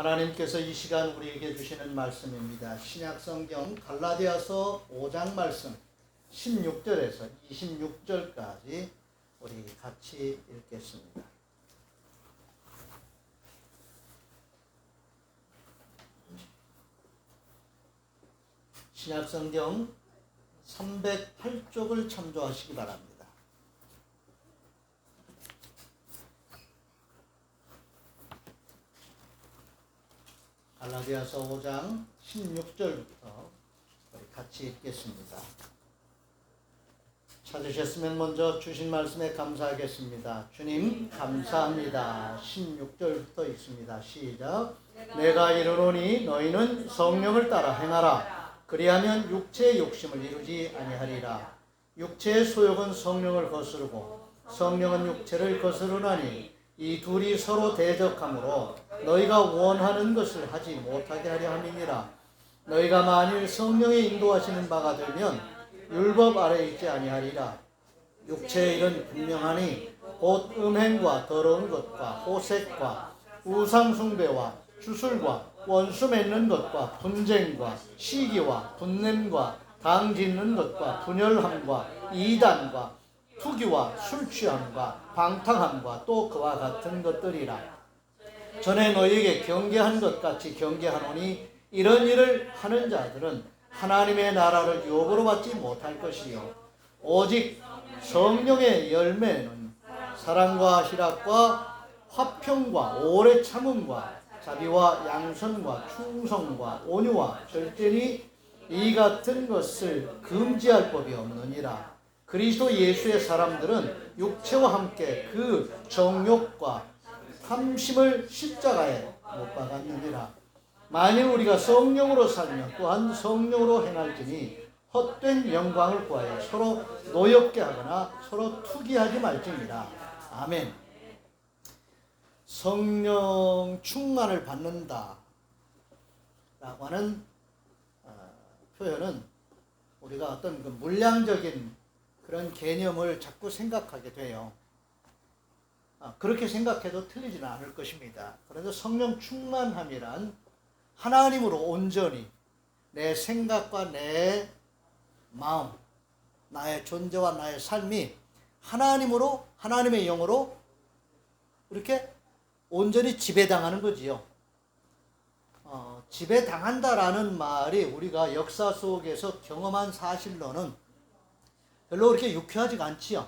하나님께서 이 시간 우리에게 주시는 말씀입니다. 신약성경 갈라디아서 5장 말씀 16절에서 26절까지 우리 같이 읽겠습니다. 신약성경 308쪽을 참조하시기 바랍니다. 갈라디아서 5장 16절부터 우리 같이 읽겠습니다. 찾으셨으면 먼저 주신 말씀에 감사하겠습니다. 주님 감사합니다. 16절부터 읽습니다. 시작. 내가 이르노니 너희는 성령을 따라 행하라. 그리하면 육체의 욕심을 이루지 아니하리라. 육체의 소욕은 성령을 거스르고 성령은 육체를 거스르나니 이 둘이 서로 대적하므로 너희가 원하는 것을 하지 못하게 하려 함이니라. 너희가 만일 성령의 인도하시는 바가 되면 율법 아래 있지 아니하리라. 육체의 일은 분명하니 곧 음행과 더러운 것과 호색과 우상숭배와 주술과 원수 맺는 것과 분쟁과 시기와 분냄과 당짓는 것과 분열함과 이단과 투기와 술취함과 방탕함과 또 그와 같은 것들이라. 전에 너희에게 경계한 것 같이 경계하노니 이런 일을 하는 자들은 하나님의 나라를 유업으로 받지 못할 것이요 오직 성령의 열매는 사랑과 희락과 화평과 오래 참음과 자비와 양선과 충성과 온유와 절제니 이 같은 것을 금지할 법이 없느니라. 그리스도 예수의 사람들은 육체와 함께 그 정욕과 탐심을 십자가에 못 박았느니라. 만일 우리가 성령으로 살면 또한 성령으로 행할지니 헛된 영광을 구하여 서로 노엽게 하거나 서로 투기하지 말지니라. 아멘. 성령 충만을 받는다 라고 하는 표현은 우리가 어떤 그 물량적인 그런 개념을 자꾸 생각하게 돼요. 그렇게 생각해도 틀리지는 않을 것입니다. 그래서 성령 충만함이란 하나님으로 온전히 내 생각과 내 마음, 나의 존재와 나의 삶이 하나님으로, 하나님의 영으로 이렇게 온전히 지배당하는 거지요. 지배당한다라는 말이 우리가 역사 속에서 경험한 사실로는 별로 그렇게 유쾌하지가 않지요.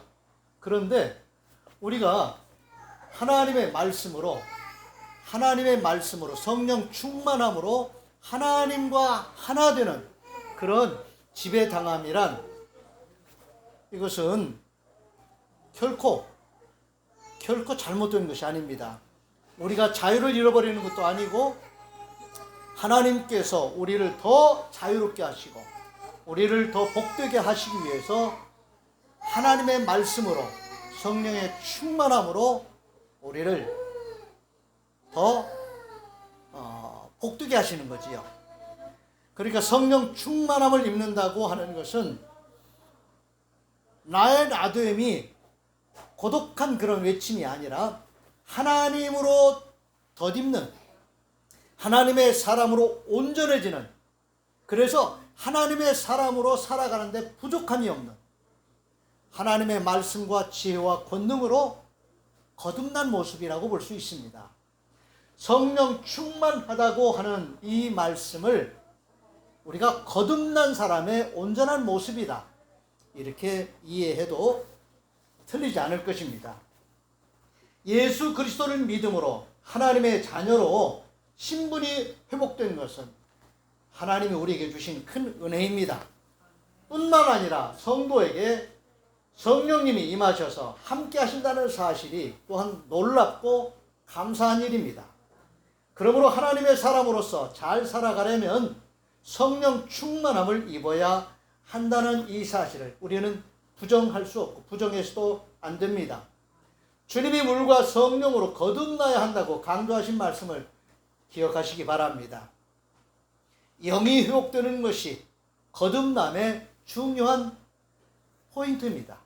그런데 우리가 하나님의 말씀으로 성령 충만함으로 하나님과 하나 되는 그런 지배당함이란 이것은 결코 잘못된 것이 아닙니다. 우리가 자유를 잃어버리는 것도 아니고 하나님께서 우리를 더 자유롭게 하시고 우리를 더 복되게 하시기 위해서 하나님의 말씀으로 성령의 충만함으로 우리를 더 복되게 하시는 거지요. 그러니까 성령 충만함을 입는다고 하는 것은 나의 나됨이 고독한 그런 외침이 아니라 하나님으로 덧입는 하나님의 사람으로 온전해지는, 그래서 하나님의 사람으로 살아가는데 부족함이 없는 하나님의 말씀과 지혜와 권능으로 거듭난 모습이라고 볼 수 있습니다. 성령 충만하다고 하는 이 말씀을 우리가 거듭난 사람의 온전한 모습이다 이렇게 이해해도 틀리지 않을 것입니다. 예수 그리스도를 믿음으로 하나님의 자녀로 신분이 회복된 것은 하나님이 우리에게 주신 큰 은혜입니다. 뿐만 아니라 성도에게 성령님이 임하셔서 함께 하신다는 사실이 또한 놀랍고 감사한 일입니다. 그러므로 하나님의 사람으로서 잘 살아가려면 성령 충만함을 입어야 한다는 이 사실을 우리는 부정할 수 없고 부정해서도 안 됩니다. 주님이 물과 성령으로 거듭나야 한다고 강조하신 말씀을 기억하시기 바랍니다. 영이 회복되는 것이 거듭남의 중요한 포인트입니다.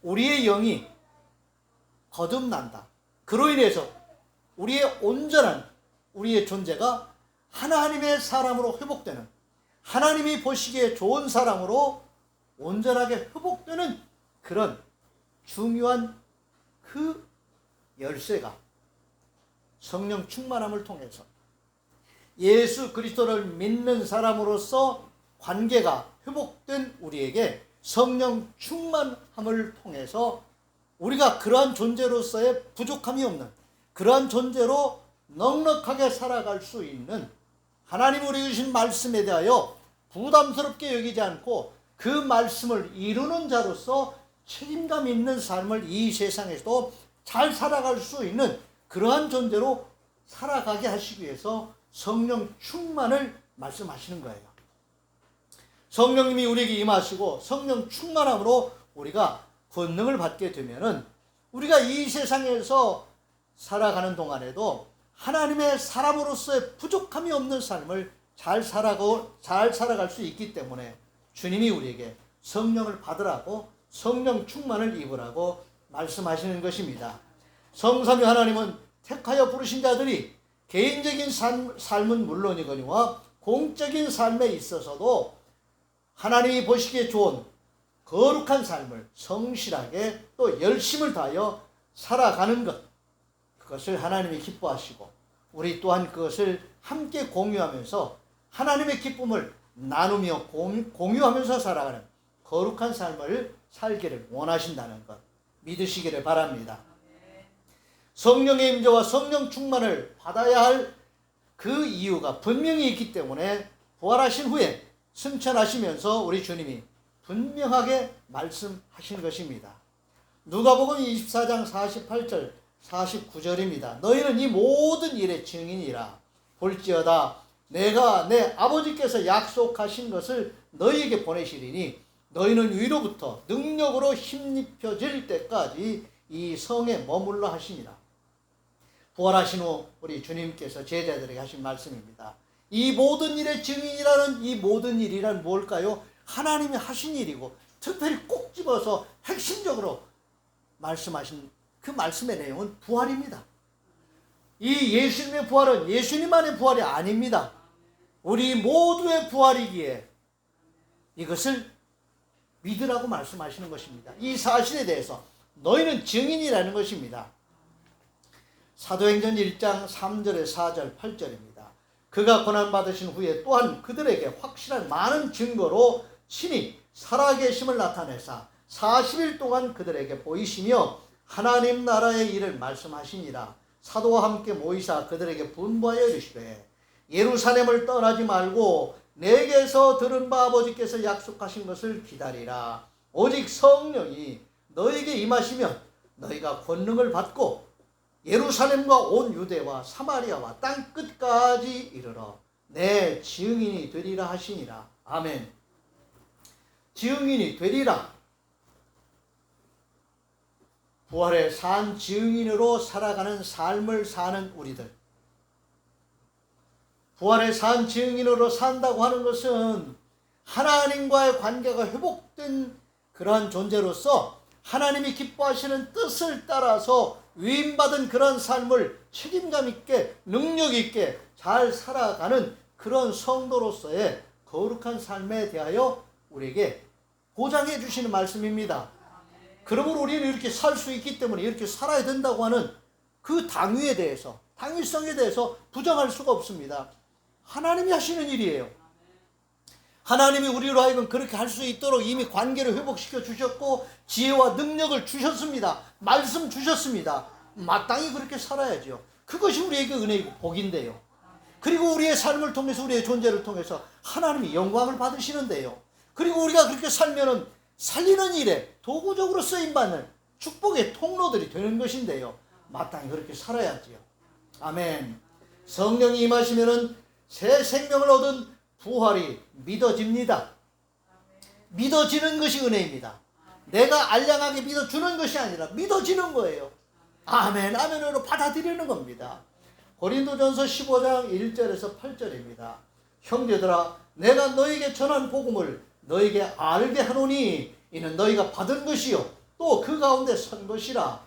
우리의 영이 거듭난다. 그로 인해서 우리의 온전한 우리의 존재가 하나님의 사람으로 회복되는, 하나님이 보시기에 좋은 사람으로 온전하게 회복되는 그런 중요한 그 열쇠가 성령 충만함을 통해서 예수 그리스도를 믿는 사람으로서 관계가 회복된 우리에게 성령 충만함을 통해서 우리가 그러한 존재로서의 부족함이 없는, 그러한 존재로 넉넉하게 살아갈 수 있는, 하나님 우리 주신 말씀에 대하여 부담스럽게 여기지 않고 그 말씀을 이루는 자로서 책임감 있는 삶을 이 세상에서도 잘 살아갈 수 있는 그러한 존재로 살아가게 하시기 위해서 성령 충만을 말씀하시는 거예요. 성령님이 우리에게 임하시고 성령 충만함으로 우리가 권능을 받게 되면은 우리가 이 세상에서 살아가는 동안에도 하나님의 사람으로서의 부족함이 없는 삶을 잘 살아갈 수 있기 때문에 주님이 우리에게 성령을 받으라고, 성령 충만을 입으라고 말씀하시는 것입니다. 성삼위 하나님은 택하여 부르신 자들이 개인적인 삶은 물론이거니와 공적인 삶에 있어서도 하나님이 보시기에 좋은 거룩한 삶을 성실하게 또 열심을 다하여 살아가는 것, 그것을 하나님이 기뻐하시고 우리 또한 그것을 함께 공유하면서 하나님의 기쁨을 나누며 공유하면서 살아가는 거룩한 삶을 살기를 원하신다는 것 믿으시기를 바랍니다. 성령의 임재와 성령 충만을 받아야 할 그 이유가 분명히 있기 때문에 부활하신 후에 승천하시면서 우리 주님이 분명하게 말씀하신 것입니다. 누가복음 24장 48절 49절입니다. 너희는 이 모든 일의 증인이라. 볼지어다 내가 내 아버지께서 약속하신 것을 너희에게 보내시리니 너희는 위로부터 능력으로 힘입혀질 때까지 이 성에 머물러 하시니라. 부활하신 후 우리 주님께서 제자들에게 하신 말씀입니다. 이 모든 일의 증인이라는 이 모든 일이란 뭘까요? 하나님이 하신 일이고 특별히 꼭 집어서 핵심적으로 말씀하신 그 말씀의 내용은 부활입니다. 이 예수님의 부활은 예수님만의 부활이 아닙니다. 우리 모두의 부활이기에 이것을 믿으라고 말씀하시는 것입니다. 이 사실에 대해서 너희는 증인이라는 것입니다. 사도행전 1장 3절에 4절 8절입니다. 그가 고난받으신 후에 또한 그들에게 확실한 많은 증거로 친히 살아계심을 나타내사 40일 동안 그들에게 보이시며 하나님 나라의 일을 말씀하시니라. 사도와 함께 모이사 그들에게 분부하여 이르시되 예루살렘을 떠나지 말고 내게서 들은 바 아버지께서 약속하신 것을 기다리라. 오직 성령이 너에게 임하시면 너희가 권능을 받고 예루살렘과 온 유대와 사마리아와 땅 끝까지 이르러 내 증인이 되리라 하시니라. 아멘. 증인이 되리라. 부활의 산 증인으로 살아가는 삶을 사는 우리들, 부활의 산 증인으로 산다고 하는 것은 하나님과의 관계가 회복된 그러한 존재로서 하나님이 기뻐하시는 뜻을 따라서 위임받은 그런 삶을 책임감 있게 능력 있게 잘 살아가는 그런 성도로서의 거룩한 삶에 대하여 우리에게 보장해 주시는 말씀입니다. 그러므로 우리는 이렇게 살 수 있기 때문에 이렇게 살아야 된다고 하는 그 당위에 대해서, 당위성에 대해서 부정할 수가 없습니다. 하나님이 하시는 일이에요. 하나님이 우리로 하여금 그렇게 할 수 있도록 이미 관계를 회복시켜 주셨고 지혜와 능력을 주셨습니다. 말씀 주셨습니다. 마땅히 그렇게 살아야죠. 그것이 우리에게 은혜이고 복인데요. 그리고 우리의 삶을 통해서 우리의 존재를 통해서 하나님이 영광을 받으시는데요. 그리고 우리가 그렇게 살면은 살리는 일에 도구적으로 쓰임받는 축복의 통로들이 되는 것인데요. 마땅히 그렇게 살아야지요. 아멘. 성령이 임하시면은 새 생명을 얻은 부활이 믿어집니다. 믿어지는 것이 은혜입니다. 내가 알량하게 믿어주는 것이 아니라 믿어지는 거예요. 아멘, 아멘으로 받아들이는 겁니다. 고린도전서 15장 1절에서 8절입니다. 형제들아, 내가 너에게 전한 복음을 너에게 알게 하노니 이는 너희가 받은 것이요 또 그 가운데 선 것이라.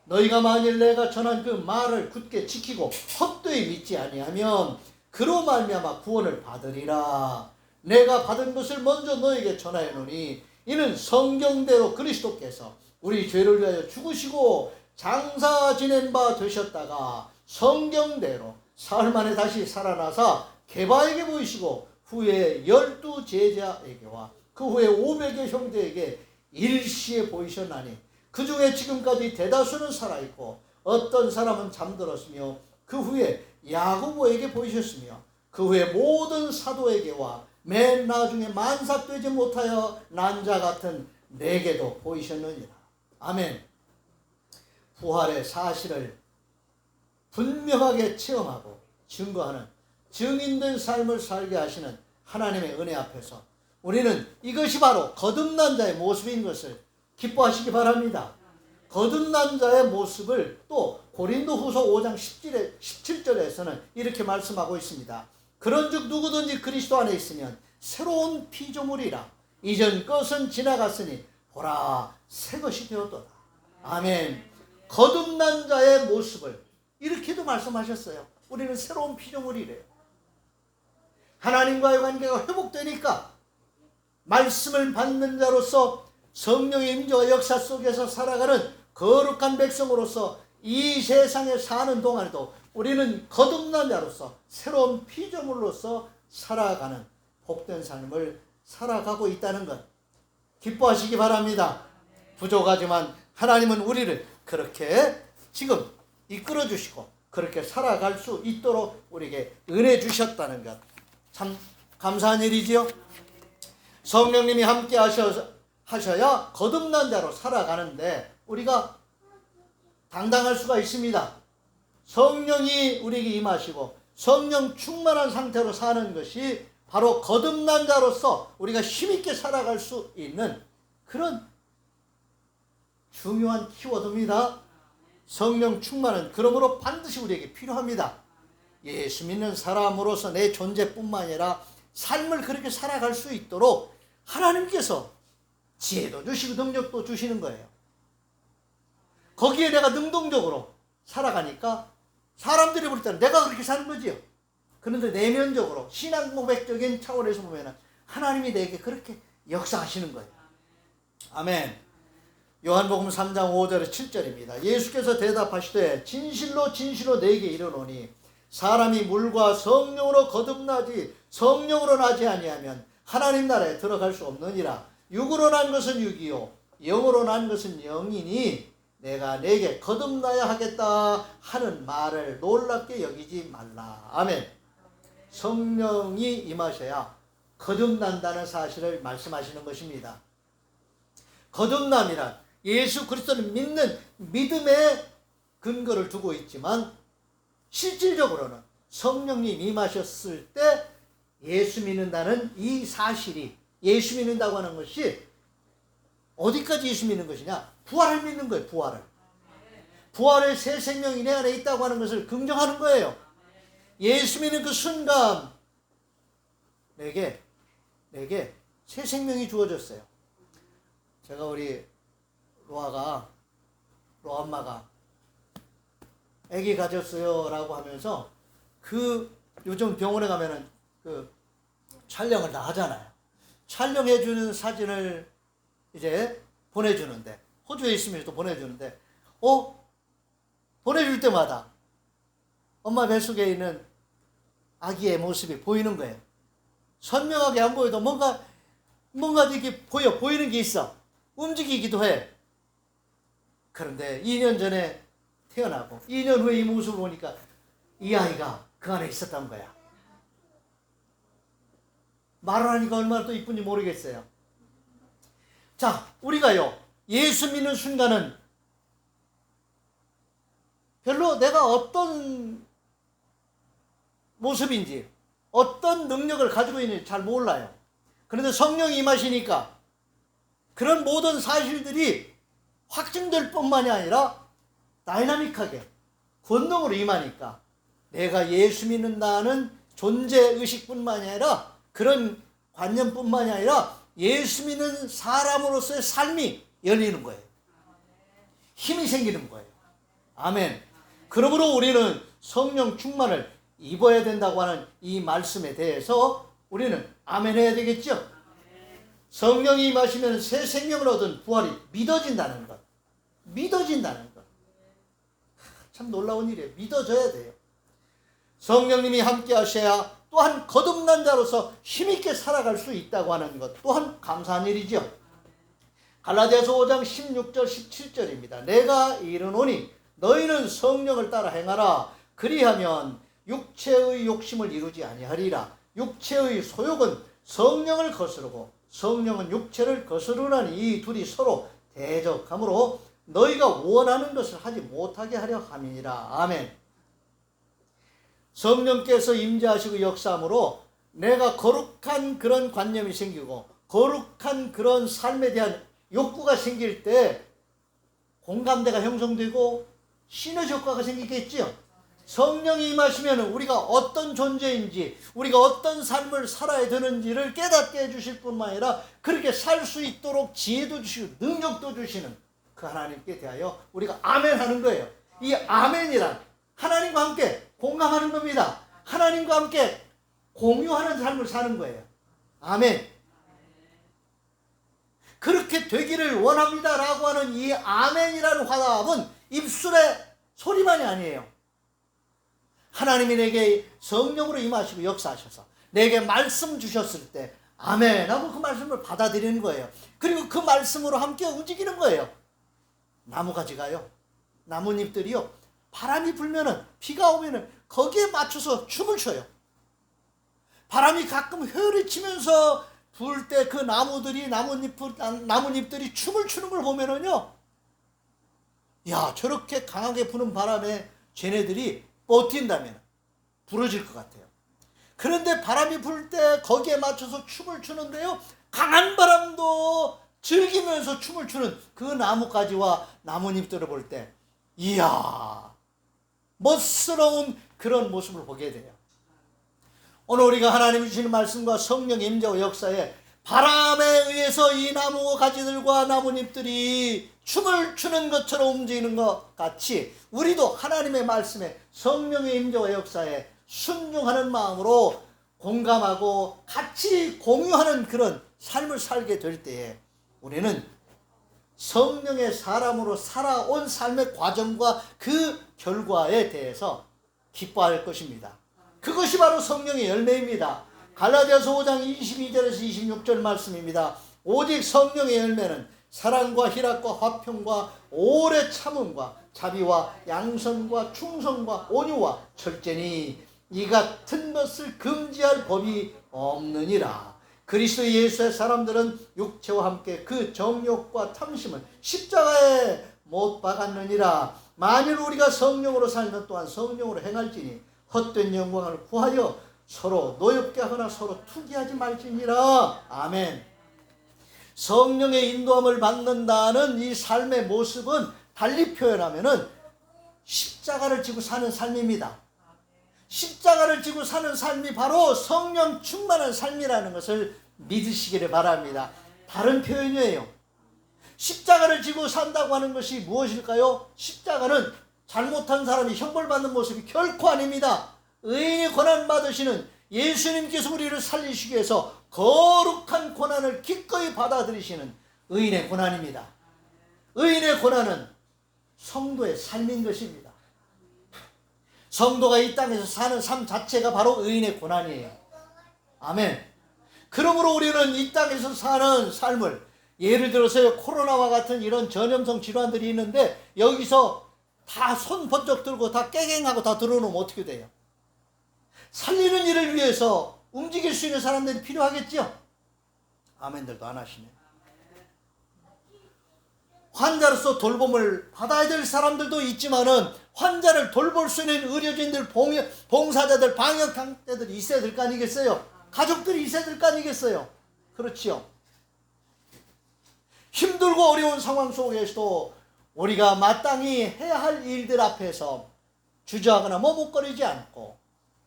너희가 만일 내가 전한 그 말을 굳게 지키고 헛되이 믿지 아니하면 그로 말미암아 구원을 받으리라. 내가 받은 것을 먼저 너에게 전하노니 이는 성경대로 그리스도께서 우리 죄를 위하여 죽으시고 장사 지낸 바 되셨다가 성경대로 사흘 만에 다시 살아나사 게바에게 보이시고 후에 12 제자에게와 그 후에 500의 형제에게 일시에 보이셨나니 그 중에 지금까지 대다수는 살아있고 어떤 사람은 잠들었으며 그 후에 야고보에게 보이셨으며 그 후에 모든 사도에게와 맨 나중에 만삭되지 못하여 난 자 같은 내게도 보이셨느니라. 아멘. 부활의 사실을 분명하게 체험하고 증거하는 증인된 삶을 살게 하시는 하나님의 은혜 앞에서 우리는 이것이 바로 거듭난 자의 모습인 것을 기뻐하시기 바랍니다. 거듭난 자의 모습을 또 고린도후서 5장 17절에서는 이렇게 말씀하고 있습니다. 그런즉 누구든지 그리스도 안에 있으면 새로운 피조물이라. 이전 것은 지나갔으니 보라 새 것이 되었도다. 아멘. 거듭난 자의 모습을 이렇게도 말씀하셨어요. 우리는 새로운 피조물이래요. 하나님과의 관계가 회복되니까 말씀을 받는 자로서 성령의 임재와 역사 속에서 살아가는 거룩한 백성으로서 이 세상에 사는 동안에도 우리는 거듭난 자로서 새로운 피조물로서 살아가는 복된 삶을 살아가고 있다는 것 기뻐하시기 바랍니다. 부족하지만 하나님은 우리를 그렇게 지금 이끌어 주시고 그렇게 살아갈 수 있도록 우리에게 은혜 주셨다는 것 참 감사한 일이지요. 성령님이 함께 하셔야 거듭난 자로 살아가는데 우리가 당당할 수가 있습니다. 성령이 우리에게 임하시고 성령 충만한 상태로 사는 것이 바로 거듭난 자로서 우리가 힘있게 살아갈 수 있는 그런 중요한 키워드입니다. 성령 충만은 그러므로 반드시 우리에게 필요합니다. 예수 믿는 사람으로서 내 존재뿐만 아니라 삶을 그렇게 살아갈 수 있도록 하나님께서 지혜도 주시고 능력도 주시는 거예요. 거기에 내가 능동적으로 살아가니까 사람들이 볼 때는 내가 그렇게 사는 거지요. 그런데 내면적으로 신앙 고백적인 차원에서 보면 하나님이 내게 그렇게 역사하시는 거예요. 아멘. 요한복음 3장 5절에 7절입니다. 예수께서 대답하시되 진실로 진실로 내게 이르노니 사람이 물과 성령으로 거듭나지 성령으로 나지 아니하면 하나님 나라에 들어갈 수 없느니라. 육으로 난 것은 육이요 영으로 난 것은 영이니 내가 내게 거듭나야 하겠다 하는 말을 놀랍게 여기지 말라. 아멘. 성령이 임하셔야 거듭난다는 사실을 말씀하시는 것입니다. 거듭남이란 예수 그리스도를 믿는 믿음의 근거를 두고 있지만 실질적으로는 성령님 임하셨을 때 예수 믿는다는 이 사실이 예수 믿는다고 하는 것이 어디까지 예수 믿는 것이냐? 부활을 믿는 거예요. 부활의 새 생명이 내 안에 있다고 하는 것을 긍정하는 거예요. 예수 믿는 그 순간 내게 새 생명이 주어졌어요. 제가 우리 로아 엄마가 아기 가졌어요 라고 하면서 요즘 병원에 가면은 그 촬영을 다 하잖아요. 촬영해주는 사진을 이제 보내주는데 호주에 있으면 또 보내주는데 보내줄 때마다 엄마 뱃속에 있는 아기의 모습이 보이는 거예요. 선명하게 안 보여도 뭔가 이렇게 보이는 게 있어. 움직이기도 해. 그런데 2년 전에 태어나고 2년 후에 이 모습을 보니까 이 아이가 그 안에 있었던 거야. 말을 하니까 얼마나 또 이쁜지 모르겠어요. 자, 우리가요 예수 믿는 순간은 별로 내가 어떤 모습인지 어떤 능력을 가지고 있는지 잘 몰라요. 그런데 성령이 임하시니까 그런 모든 사실들이 확증될 뿐만이 아니라 다이나믹하게 권능으로 임하니까 내가 예수 믿는다는 존재의식뿐만이 아니라 그런 관념뿐만이 아니라 예수 믿는 사람으로서의 삶이 열리는 거예요. 힘이 생기는 거예요. 아멘. 그러므로 우리는 성령 충만을 입어야 된다고 하는 이 말씀에 대해서 우리는 아멘 해야 되겠죠. 성령이 임하시면 새 생명을 얻은 부활이 믿어진다는 것. 믿어진다는 것. 참 놀라운 일이에요. 믿어져야 돼요. 성령님이 함께 하셔야 또한 거듭난 자로서 힘있게 살아갈 수 있다고 하는 것 또한 감사한 일이죠. 갈라디아서 5장 16절 17절입니다. 내가 이르노니 너희는 성령을 따라 행하라. 그리하면 육체의 욕심을 이루지 아니하리라. 육체의 소욕은 성령을 거스르고 성령은 육체를 거스르나니 이 둘이 서로 대적하므로 너희가 원하는 것을 하지 못하게 하려 함이니라. 아멘. 성령께서 임재하시고 역사함으로 내가 거룩한 그런 관념이 생기고 거룩한 그런 삶에 대한 욕구가 생길 때 공감대가 형성되고 시너지 효과가 생기겠지요. 성령이 임하시면 우리가 어떤 존재인지 우리가 어떤 삶을 살아야 되는지를 깨닫게 해주실 뿐만 아니라 그렇게 살 수 있도록 지혜도 주시고 능력도 주시는 그 하나님께 대하여 우리가 아멘 하는 거예요. 이 아멘이란 하나님과 함께 공감하는 겁니다. 하나님과 함께 공유하는 삶을 사는 거예요. 아멘. 그렇게 되기를 원합니다 라고 하는 이 아멘이라는 화답은 입술의 소리만이 아니에요. 하나님이 내게 성령으로 임하시고 역사하셔서 내게 말씀 주셨을 때 아멘 하고 그 말씀을 받아들이는 거예요. 그리고 그 말씀으로 함께 움직이는 거예요. 나무가지가요, 나뭇잎들이요, 바람이 불면은, 비가 오면은 거기에 맞춰서 춤을 춰요. 바람이 가끔 휘어를 치면서 불 때 그 나뭇잎들이 춤을 추는 걸 보면은요, 야, 저렇게 강하게 부는 바람에 쟤네들이 버틴다면 부러질 것 같아요. 그런데 바람이 불 때 거기에 맞춰서 춤을 추는데요, 강한 바람도 즐기면서 춤을 추는 그 나뭇가지와 나뭇잎들을 볼 때 이야, 멋스러운 그런 모습을 보게 돼요. 오늘 우리가 하나님이 주시는 말씀과 성령의 임재와 역사에 바람에 의해서 이 나무가지들과 나뭇잎들이 춤을 추는 것처럼 움직이는 것 같이 우리도 하나님의 말씀에 성령의 임재와 역사에 순종하는 마음으로 공감하고 같이 공유하는 그런 삶을 살게 될 때에 우리는 성령의 사람으로 살아온 삶의 과정과 그 결과에 대해서 기뻐할 것입니다. 그것이 바로 성령의 열매입니다. 갈라디아서 5장 22절에서 26절 말씀입니다. 오직 성령의 열매는 사랑과 희락과 화평과 오래 참음과 자비와 양선과 충성과 온유와 절제니 이 같은 것을 금지할 법이 없느니라. 그리스도 예수의 사람들은 육체와 함께 그 정욕과 탐심을 십자가에 못 박았느니라. 만일 우리가 성령으로 살면 또한 성령으로 행할지니 헛된 영광을 구하여 서로 노엽게 하거나 서로 투기하지 말지니라. 아멘. 성령의 인도함을 받는다는 이 삶의 모습은 달리 표현하면은 십자가를 지고 사는 삶입니다. 십자가를 지고 사는 삶이 바로 성령 충만한 삶이라는 것을 믿으시기를 바랍니다. 다른 표현이에요. 십자가를 지고 산다고 하는 것이 무엇일까요? 십자가는 잘못한 사람이 형벌받는 모습이 결코 아닙니다. 의인이 고난받으시는 예수님께서 우리를 살리시기 위해서 거룩한 고난을 기꺼이 받아들이시는 의인의 고난입니다. 의인의 고난은 성도의 삶인 것입니다. 성도가 이 땅에서 사는 삶 자체가 바로 의인의 고난이에요. 아멘. 그러므로 우리는 이 땅에서 사는 삶을, 예를 들어서 코로나와 같은 이런 전염성 질환들이 있는데 여기서 다 손 번쩍 들고 다 깨갱하고 다 들어놓으면 어떻게 돼요? 살리는 일을 위해서 움직일 수 있는 사람들이 필요하겠죠? 아멘들도 안 하시네. 환자로서 돌봄을 받아야 될 사람들도 있지만은 환자를 돌볼 수 있는 의료진들, 봉사자들, 방역당자들이 있어야 될 거 아니겠어요? 가족들이 있어야 될 거 아니겠어요? 그렇지요. 힘들고 어려운 상황 속에서도 우리가 마땅히 해야 할 일들 앞에서 주저하거나 머뭇거리지 않고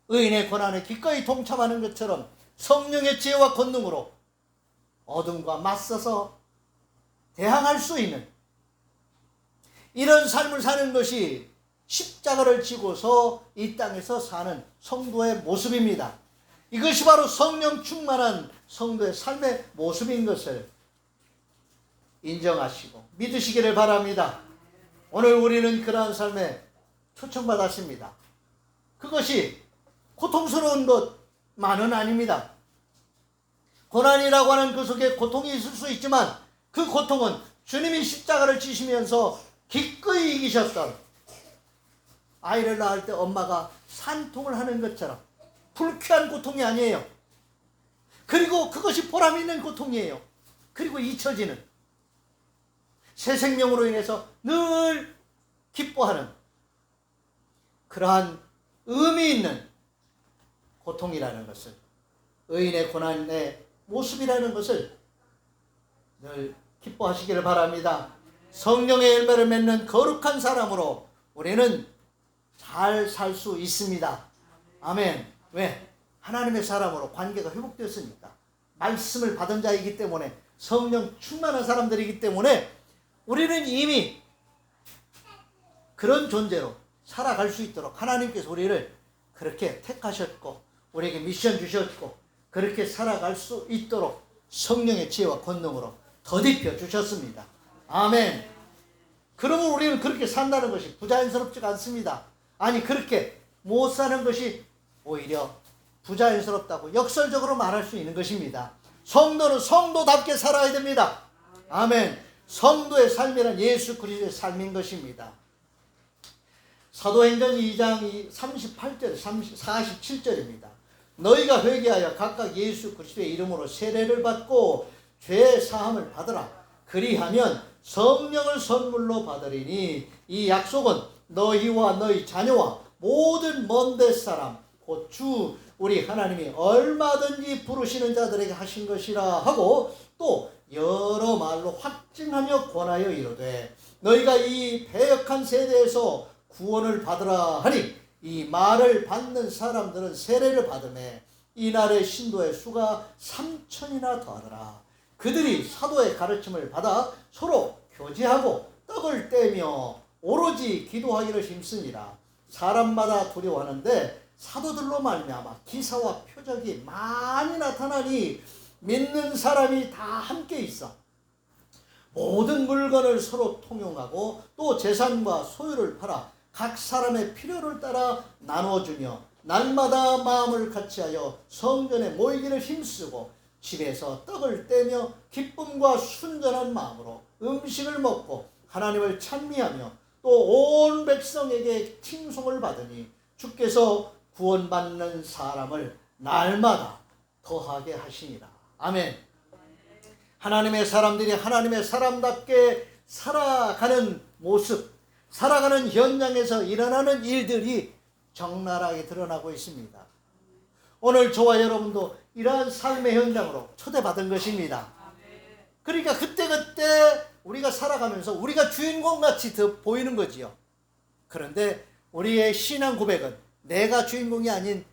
의인의 고난에 기꺼이 동참하는 것처럼 성령의 지혜와 권능으로 어둠과 맞서서 대항할 수 있는 이런 삶을 사는 것이 십자가를 지고서 이 땅에서 사는 성도의 모습입니다. 이것이 바로 성령 충만한 성도의 삶의 모습인 것을 인정하시고 믿으시기를 바랍니다. 오늘 우리는 그러한 삶에 초청받았습니다. 그것이 고통스러운 것만은 아닙니다. 고난이라고 하는 그 속에 고통이 있을 수 있지만 그 고통은 주님이 십자가를 지시면서 기꺼이 이기셨던, 아이를 낳을 때 엄마가 산통을 하는 것처럼 불쾌한 고통이 아니에요. 그리고 그것이 보람 있는 고통이에요. 그리고 잊혀지는, 새 생명으로 인해서 늘 기뻐하는 그러한 의미 있는 고통이라는 것을, 의인의 고난의 모습이라는 것을 늘 기뻐하시기를 바랍니다. 성령의 열매를 맺는 거룩한 사람으로 우리는 잘 살 수 있습니다. 아멘. 왜? 하나님의 사람으로 관계가 회복되었으니까. 말씀을 받은 자이기 때문에, 성령 충만한 사람들이기 때문에 우리는 이미 그런 존재로 살아갈 수 있도록 하나님께서 우리를 그렇게 택하셨고 우리에게 미션 주셨고 그렇게 살아갈 수 있도록 성령의 지혜와 권능으로 더딥혀 주셨습니다. 아멘. 그러면 우리는 그렇게 산다는 것이 부자연스럽지가 않습니다. 아니, 그렇게 못 사는 것이 오히려 부자연스럽다고 역설적으로 말할 수 있는 것입니다. 성도는 성도답게 살아야 됩니다. 아멘. 성도의 삶이란 예수 그리스도의 삶인 것입니다. 사도행전 2장 38절 47절입니다. 너희가 회개하여 각각 예수 그리스도의 이름으로 세례를 받고 죄 사함을 받으라. 그리하면 성령을 선물로 받으리니 이 약속은 너희와 너희 자녀와 모든 먼데 사람 곧 주 우리 하나님이 얼마든지 부르시는 자들에게 하신 것이라 하고, 또 여러 말로 확증하며 권하여 이르되 너희가 이 패역한 세대에서 구원을 받으라 하니 이 말을 받는 사람들은 세례를 받으매 이날의 신도의 수가 3,000이나 더하더라. 그들이 사도의 가르침을 받아 서로 교제하고 떡을 떼며 오로지 기도하기를 힘쓰니라. 사람마다 두려워하는데 사도들로 말미암아 기사와 표적이 많이 나타나니 믿는 사람이 다 함께 있어 모든 물건을 서로 통용하고 또 재산과 소유를 팔아 각 사람의 필요를 따라 나누어주며 날마다 마음을 같이하여 성전에 모이기를 힘쓰고 집에서 떡을 떼며 기쁨과 순전한 마음으로 음식을 먹고 하나님을 찬미하며 또 온 백성에게 칭송을 받으니 주께서 구원받는 사람을 날마다 더하게 하시니라. 아멘. 하나님의 사람들이 하나님의 사람답게 살아가는 모습, 살아가는 현장에서 일어나는 일들이 적나라하게 드러나고 있습니다. 오늘 저와 여러분도 이러한 삶의 현장으로 초대받은 것입니다. 그러니까 그때그때 우리가 살아가면서 우리가 주인공같이 더 보이는 거지요. 그런데 우리의 신앙 고백은 내가 주인공이 아닌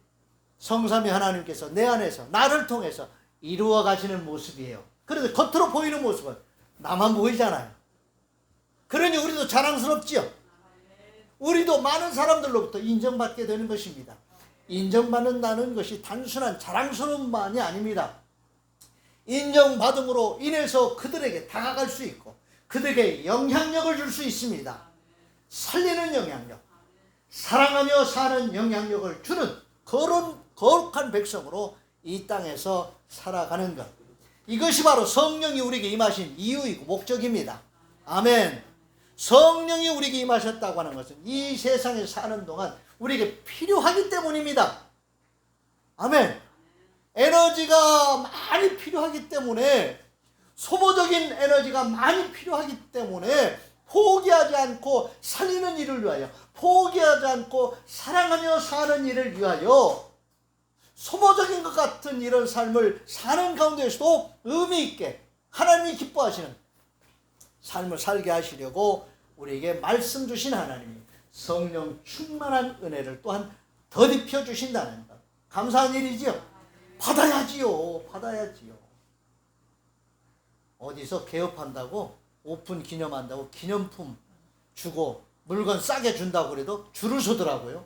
성삼위 하나님께서 내 안에서 나를 통해서 이루어 가시는 모습이에요. 그런데 겉으로 보이는 모습은 나만 보이잖아요. 그러니 우리도 자랑스럽지요. 우리도 많은 사람들로부터 인정받게 되는 것입니다. 인정받는다는 것이 단순한 자랑스러움만이 아닙니다. 인정받음으로 인해서 그들에게 다가갈 수 있고 그들에게 영향력을 줄 수 있습니다. 살리는 영향력, 사랑하며 사는 영향력을 주는 거룩한 백성으로 이 땅에서 살아가는 것, 이것이 바로 성령이 우리에게 임하신 이유이고 목적입니다. 아멘. 성령이 우리에게 임하셨다고 하는 것은 이 세상에 사는 동안 우리에게 필요하기 때문입니다. 아멘. 에너지가 많이 필요하기 때문에, 소모적인 에너지가 많이 필요하기 때문에 포기하지 않고 살리는 일을 위하여, 포기하지 않고 사랑하며 사는 일을 위하여 소모적인 것 같은 이런 삶을 사는 가운데서도 의미 있게 하나님이 기뻐하시는 삶을 살게 하시려고 우리에게 말씀 주신 하나님이 성령 충만한 은혜를 또한 더딥혀 주신다는 것, 감사한 일이지요. 받아야지요. 어디서 개업한다고, 오픈 기념한다고 기념품 주고 물건 싸게 준다고 그래도 줄을 서더라고요.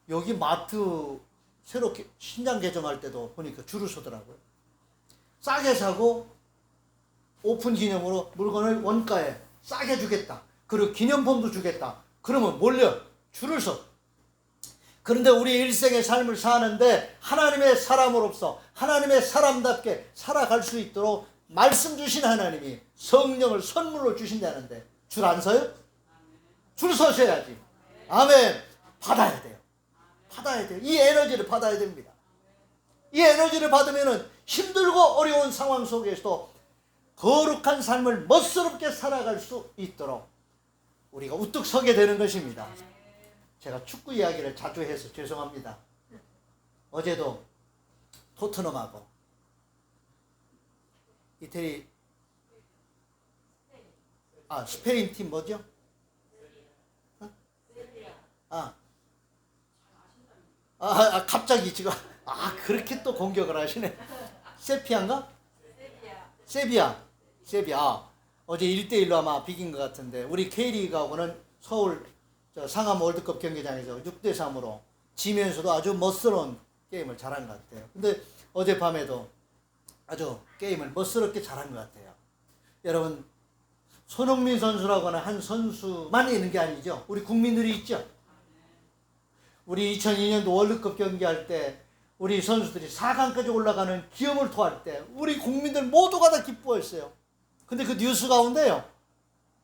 여기 마트 새롭게 신장 개정할 때도 보니까 줄을 서더라고요. 싸게 사고 오픈 기념으로 물건을 원가에 싸게 주겠다. 그리고 기념품도 주겠다. 그러면 몰려 줄을 서. 그런데 우리 일생의 삶을 사는데 하나님의 사람으로서 하나님의 사람답게 살아갈 수 있도록 말씀 주신 하나님이 성령을 선물로 주신다는데 줄 안 서요? 줄 서셔야지. 아멘. 받아야 돼요. 받아야 돼요. 이 에너지를 받아야 됩니다. 이 에너지를 받으면 힘들고 어려운 상황 속에서도 거룩한 삶을 멋스럽게 살아갈 수 있도록 우리가 우뚝 서게 되는 것입니다. 제가 축구 이야기를 자주 해서 죄송합니다. 어제도 토트넘하고 이태리 스페인 팀 뭐죠? 갑자기 지금 그렇게 또 공격을 하시네. 세피아인가? 세비야. 어제 1대1로 아마 비긴 것 같은데 우리 K리그하고는 서울 상암 월드컵 경기장에서 6대3으로 지면서도 아주 멋스러운 게임을 잘한 것 같아요. 근데 어젯밤에도 아주 게임을 멋스럽게 잘한 것 같아요. 여러분, 손흥민 선수라고 하는 한 선수만 있는 게 아니죠. 우리 국민들이 있죠. 우리 2002년도 월드컵 경기할 때 우리 선수들이 4강까지 올라가는 기염을 토할 때 우리 국민들 모두가 다 기뻐했어요. 근데 그 뉴스 가운데요,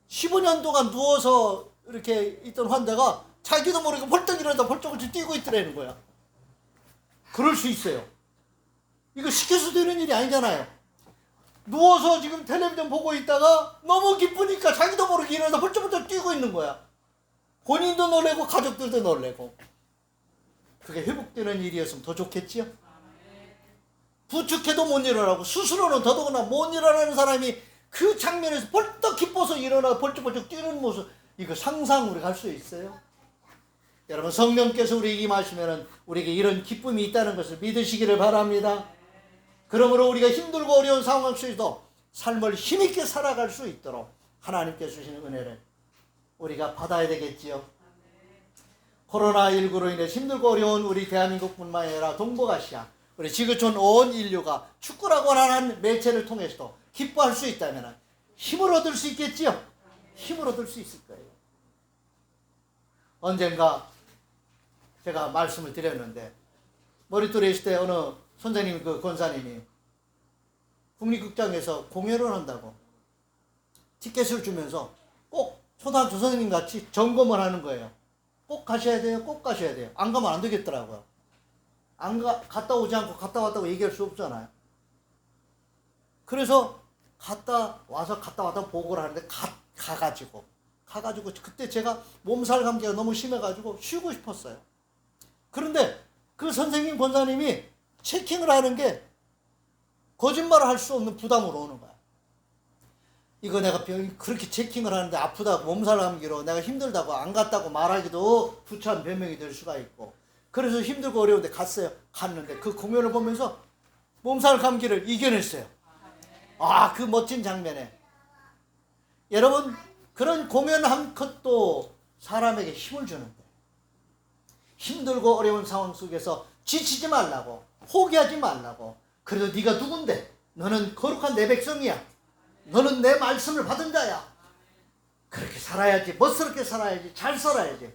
15년 동안 누워서 이렇게 있던 환자가 자기도 모르게 벌떡 일어나다 벌떡벌떡 뛰고 있더라는 거야. 그럴 수 있어요. 이거 시켜서 되는 일이 아니잖아요. 누워서 지금 텔레비전 보고 있다가 너무 기쁘니까 자기도 모르게 일어나서 벌떡벌떡 뛰고 있는 거야. 본인도 놀래고 가족들도 놀래고. 그게 회복되는 일이었으면 더 좋겠지요? 부축해도 못 일어나고 스스로는 더더구나 못 일어나는 사람이 그 장면에서 벌떡 기뻐서 일어나 벌쩍벌쩍 뛰는 모습, 이거 상상 우리가 할 수 있어요? 여러분, 성령께서 우리에게 임하시면 우리에게 이런 기쁨이 있다는 것을 믿으시기를 바랍니다. 그러므로 우리가 힘들고 어려운 상황 속에서도 삶을 힘있게 살아갈 수 있도록 하나님께서 주시는 은혜를 우리가 받아야 되겠지요. 코로나19로 인해 힘들고 어려운 우리 대한민국뿐만 아니라 동북아시아, 우리 지구촌 온 인류가 축구라고 하는 매체를 통해서도 기뻐할 수 있다면 힘을 얻을 수 있겠지요? 힘을 얻을 수 있을 거예요. 언젠가 제가 말씀을 드렸는데, 머릿돌에 있을 때 어느 선생님, 그 권사님이 국립극장에서 공연을 한다고 티켓을 주면서 꼭 초등학교 선생님 같이 점검을 하는 거예요. 꼭 가셔야 돼요. 꼭 가셔야 돼요. 안 가면 안 되겠더라고요. 갔다 오지 않고 갔다 왔다고 얘기할 수 없잖아요. 그래서 갔다 왔다 보고를 하는데 가가지고 그때 제가 몸살 감기가 너무 심해가지고 쉬고 싶었어요. 그런데 그 선생님 권사님이 체킹을 하는 게 거짓말을 할 수 없는 부담으로 오는 거야. 이거 내가 그렇게 체킹을 하는데 아프다고 몸살 감기로 내가 힘들다고 안 갔다고 말하기도 부차한 변명이 될 수가 있고, 그래서 힘들고 어려운데 갔는데 그 공연을 보면서 몸살 감기를 이겨냈어요. 그 멋진 장면에 여러분, 그런 공연 한 컷도 사람에게 힘을 주는데, 힘들고 어려운 상황 속에서 지치지 말라고, 포기하지 말라고. 그래도 네가 누군데? 너는 거룩한 내 백성이야. 너는 내 말씀을 받은 자야. 그렇게 살아야지, 멋스럽게 살아야지, 잘 살아야지.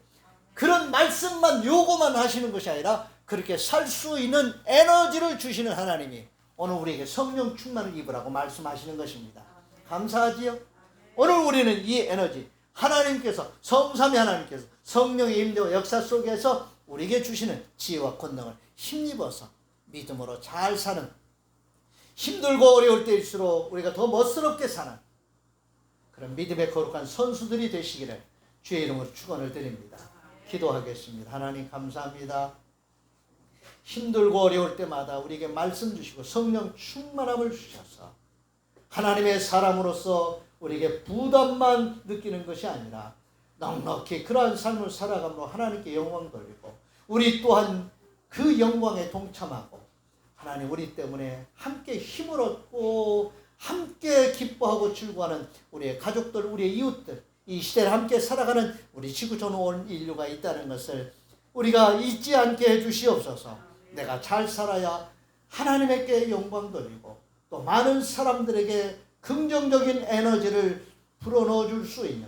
그런 말씀만 요구만 하시는 것이 아니라 그렇게 살 수 있는 에너지를 주시는 하나님이 오늘 우리에게 성령 충만을 입으라고 말씀하시는 것입니다. 감사하지요? 오늘 우리는 이 에너지, 하나님께서, 성삼위 하나님께서 성령의 임재와 역사 속에서 우리에게 주시는 지혜와 권능을 힘입어서 믿음으로 잘 사는, 힘들고 어려울 때일수록 우리가 더 멋스럽게 사는 그런 믿음의 거룩한 선수들이 되시기를 주의 이름으로 축원을 드립니다. 기도하겠습니다. 하나님 감사합니다. 힘들고 어려울 때마다 우리에게 말씀 주시고 성령 충만함을 주셔서 하나님의 사람으로서 우리에게 부담만 느끼는 것이 아니라 넉넉히 그러한 삶을 살아감으로 하나님께 영광 돌리고, 우리 또한 그 영광에 동참하고 하나님 우리 때문에 함께 힘을 얻고 함께 기뻐하고 즐거워하는 우리의 가족들, 우리의 이웃들, 이 시대를 함께 살아가는 우리 지구촌 온 인류가 있다는 것을 우리가 잊지 않게 해주시옵소서. 내가 잘 살아야 하나님께 영광 돌리고 또 많은 사람들에게 긍정적인 에너지를 불어넣어 줄 수 있는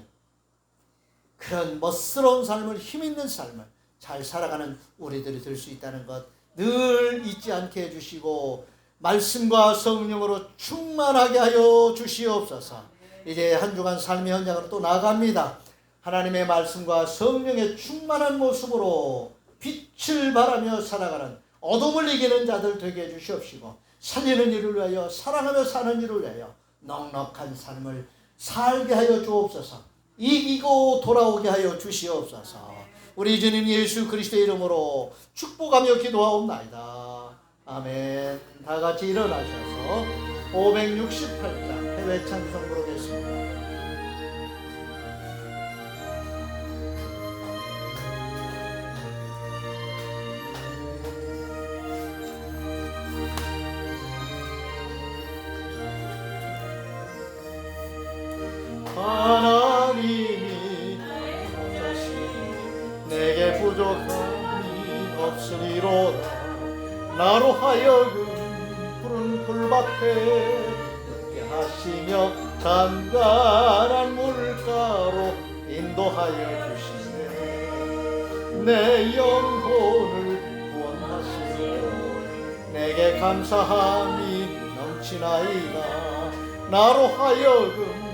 그런 멋스러운 삶을, 힘있는 삶을 잘 살아가는 우리들이 될 수 있다는 것 늘 잊지 않게 해주시고 말씀과 성령으로 충만하게 하여 주시옵소서. 이제 한 주간 삶의 현장으로 또 나갑니다. 하나님의 말씀과 성령의 충만한 모습으로 빛을 발하며 살아가는 어둠을 이기는 자들 되게 해주시옵시고 살리는 일을 위하여 사랑하며 사는 일을 위하여 넉넉한 삶을 살게 하여 주옵소서. 이기고 돌아오게 하여 주시옵소서. 우리 주님 예수 그리스도의 이름으로 축복하며 기도하옵나이다. 아멘. 다 같이 일어나셔서 568장 해외 찬송 부르겠습니다. 하나님이 내게 부족함이 없으리로다. 나로 하여금 푸른 풀밭에 눕게 하시며 잔잔한 물가로 인도하여 주시네. 내 영혼을 구원하시고 내게 감사함이 넘치나이다. 나로 하여금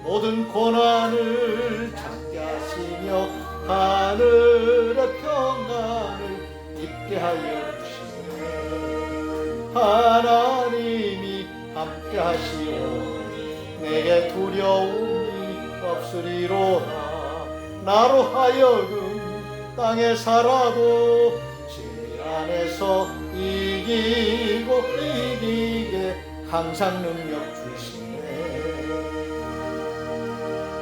모든 고난을 참게 하시며 하늘의 평강을 입게 하여 주시네. 하나님이 함께 하시오 내게 두려움이 없으리로다. 나로 하여금 땅에 살아도 지 안에서 이기고 이기게 항상 능력 주시네.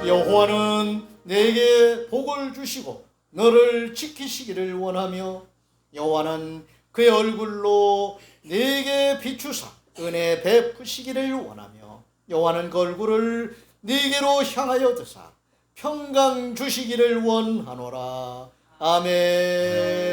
여호와는 내게 복을 주시고 너를 지키시기를 원하며 여호와는 그의 얼굴로 내게 비추사 은혜 베푸시기를 원하며 여호와는 그 얼굴을 네게로 향하여 드사 평강 주시기를 원하노라. 아멘.